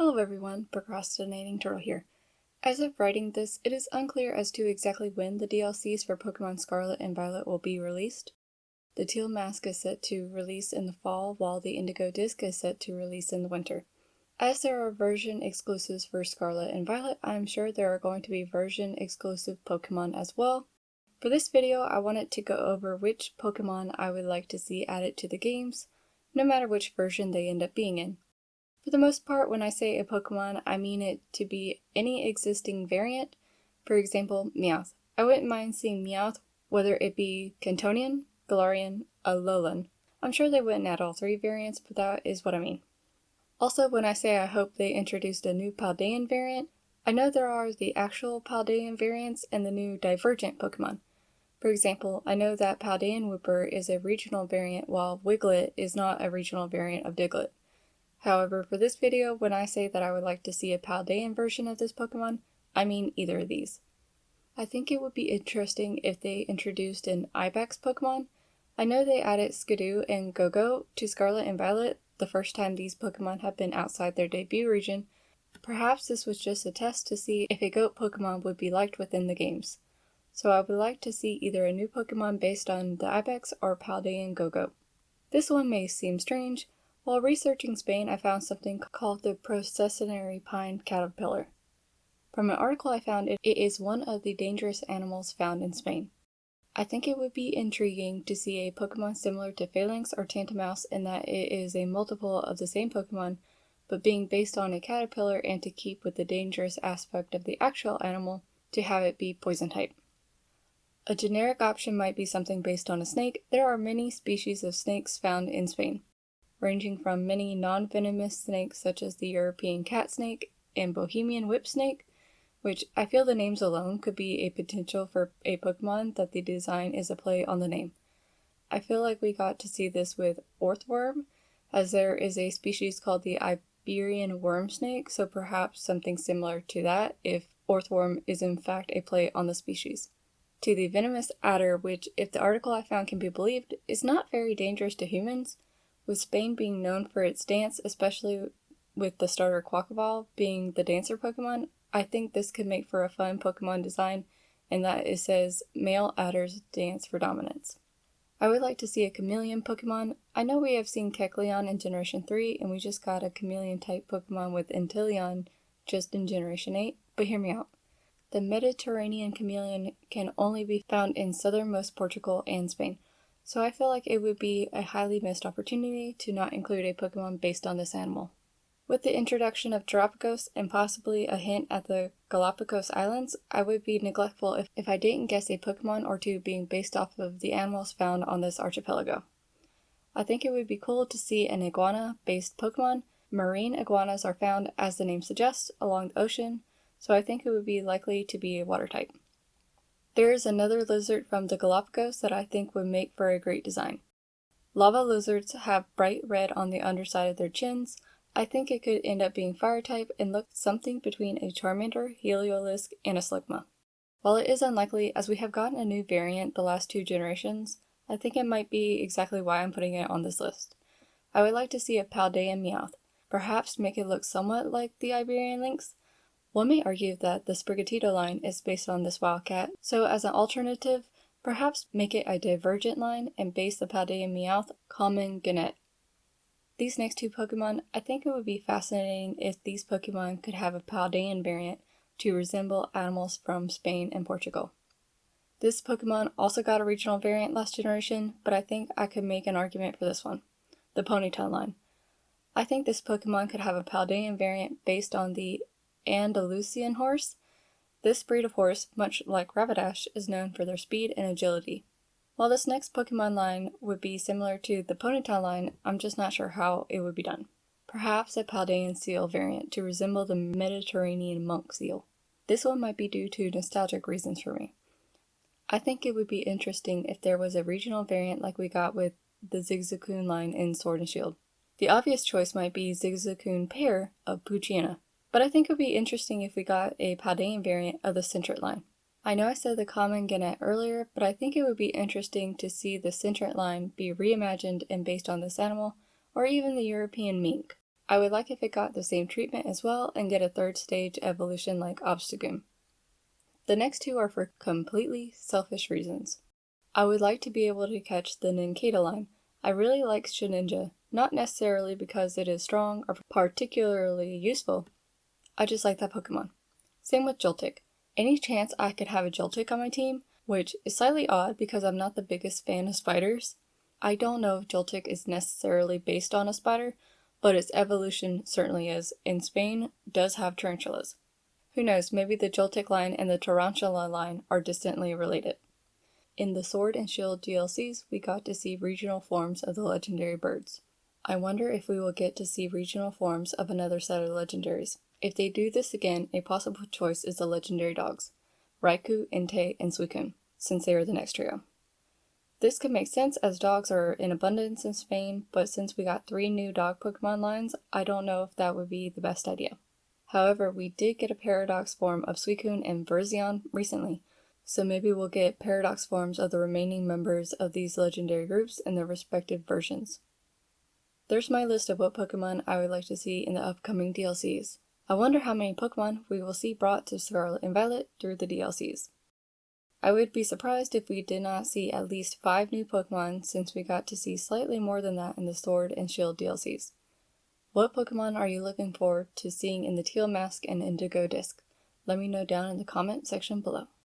Hello everyone, Procrastinating Turtle here. As of writing this, it is unclear as to exactly when the DLCs for Pokemon Scarlet and Violet will be released. The Teal Mask is set to release in the fall, while the Indigo Disc is set to release in the winter. As there are version exclusives for Scarlet and Violet, I'm sure there are going to be version exclusive Pokemon as well. For this video, I wanted to go over which Pokemon I would like to see added to the games, no matter which version they end up being in. For the most part, when I say a Pokemon, I mean it to be any existing variant. For example, Meowth. I wouldn't mind seeing Meowth, whether it be Cantonian, Galarian, Alolan. I'm sure they wouldn't add all three variants, but that is what I mean. Also, when I say I hope they introduced a new Paldean variant, I know there are the actual Paldean variants and the new divergent Pokemon. For example, I know that Paldean Wooper is a regional variant while Wiglet is not a regional variant of Diglett. However, for this video, when I say that I would like to see a Paldean version of this Pokemon, I mean either of these. I think it would be interesting if they introduced an Ibex Pokemon. I know they added Skidoo and Go-Go to Scarlet and Violet the first time these Pokemon have been outside their debut region. Perhaps this was just a test to see if a goat Pokemon would be liked within the games. So I would like to see either a new Pokemon based on the Ibex or Paldean Go-Go. This one may seem strange. While researching Spain, I found something called the processionary pine caterpillar. From an article I found, it is one of the dangerous animals found in Spain. I think it would be intriguing to see a Pokemon similar to Phalanx or Tantamouse in that it is a multiple of the same Pokemon, but being based on a caterpillar, and to keep with the dangerous aspect of the actual animal, to have it be poison type. A generic option might be something based on a snake. There are many species of snakes found in Spain, ranging from many non-venomous snakes such as the European cat snake and Bohemian whip snake, which I feel the names alone could be a potential for a Pokemon that the design is a play on the name. I feel like we got to see this with Orthworm, as there is a species called the Iberian worm snake, so perhaps something similar to that if Orthworm is in fact a play on the species. To the venomous adder, which, if the article I found can be believed, is not very dangerous to humans. With Spain being known for its dance, especially with the starter Quackaball being the dancer Pokemon, I think this could make for a fun Pokemon design, in that it says, male adders dance for dominance. I would like to see a chameleon Pokemon. I know we have seen Kecleon in Generation 3, and we just got a chameleon type Pokemon with Inteleon just in Generation 8, but hear me out. The Mediterranean chameleon can only be found in southernmost Portugal and Spain. So I feel like it would be a highly missed opportunity to not include a Pokemon based on this animal. With the introduction of Galapagos and possibly a hint at the Galapagos Islands, I would be neglectful if I didn't guess a Pokemon or two being based off of the animals found on this archipelago. I think it would be cool to see an iguana-based Pokemon. Marine iguanas are found, as the name suggests, along the ocean, so I think it would be likely to be a water type. There is another lizard from the Galapagos that I think would make for a great design. Lava lizards have bright red on the underside of their chins. I think it could end up being fire type and look something between a Charmander, Heliolisk, and a Slugma. While it is unlikely, as we have gotten a new variant the last 2 generations, I think it might be exactly why I'm putting it on this list. I would like to see a Paldean Meowth, perhaps make it look somewhat like the Iberian Lynx. One may argue that the Sprigatito line is based on this wildcat, so as an alternative, perhaps make it a divergent line and base the Paldean Meowth Common Gannett. These next 2 Pokemon, I think it would be fascinating if these Pokemon could have a Paldean variant to resemble animals from Spain and Portugal. This Pokemon also got a regional variant last generation, but I think I could make an argument for this one, the Ponyta line. I think this Pokemon could have a Paldean variant based on the Andalusian horse. This breed of horse, much like Rapidash, is known for their speed and agility. While this next Pokemon line would be similar to the Ponyta line, I'm just not sure how it would be done. Perhaps a Paldean seal variant to resemble the Mediterranean monk seal. This one might be due to nostalgic reasons for me. I think it would be interesting if there was a regional variant like we got with the Zigzagoon line in Sword and Shield. The obvious choice might be Zigzagoon pair of Poochyena, but I think it would be interesting if we got a Paldean variant of the Centret line. I know I said the Common Gannett earlier, but I think it would be interesting to see the Centret line be reimagined and based on this animal, or even the European mink. I would like if it got the same treatment as well and get a third stage evolution like Obstagoon. The next two are for completely selfish reasons. I would like to be able to catch the Nincada line. I really like Shedinja, not necessarily because it is strong or particularly useful, I just like that Pokemon. Same with Joltik. Any chance I could have a Joltik on my team, which is slightly odd because I'm not the biggest fan of spiders. I don't know if Joltik is necessarily based on a spider, but its evolution certainly is, and Spain does have tarantulas. Who knows, maybe the Joltik line and the tarantula line are distantly related. In the Sword and Shield DLCs, we got to see regional forms of the legendary birds. I wonder if we will get to see regional forms of another set of legendaries. If they do this again, a possible choice is the legendary dogs, Raikou, Entei, and Suicune, since they are the next trio. This could make sense as dogs are in abundance in Spain, but since we got 3 new dog Pokemon lines, I don't know if that would be the best idea. However, we did get a paradox form of Suicune and Verzion recently, so maybe we'll get paradox forms of the remaining members of these legendary groups and their respective versions. There's my list of what Pokemon I would like to see in the upcoming DLCs. I wonder how many Pokemon we will see brought to Scarlet and Violet through the DLCs. I would be surprised if we did not see at least 5 new Pokemon since we got to see slightly more than that in the Sword and Shield DLCs. What Pokemon are you looking forward to seeing in the Teal Mask and Indigo disc? Let me know down in the comment section below.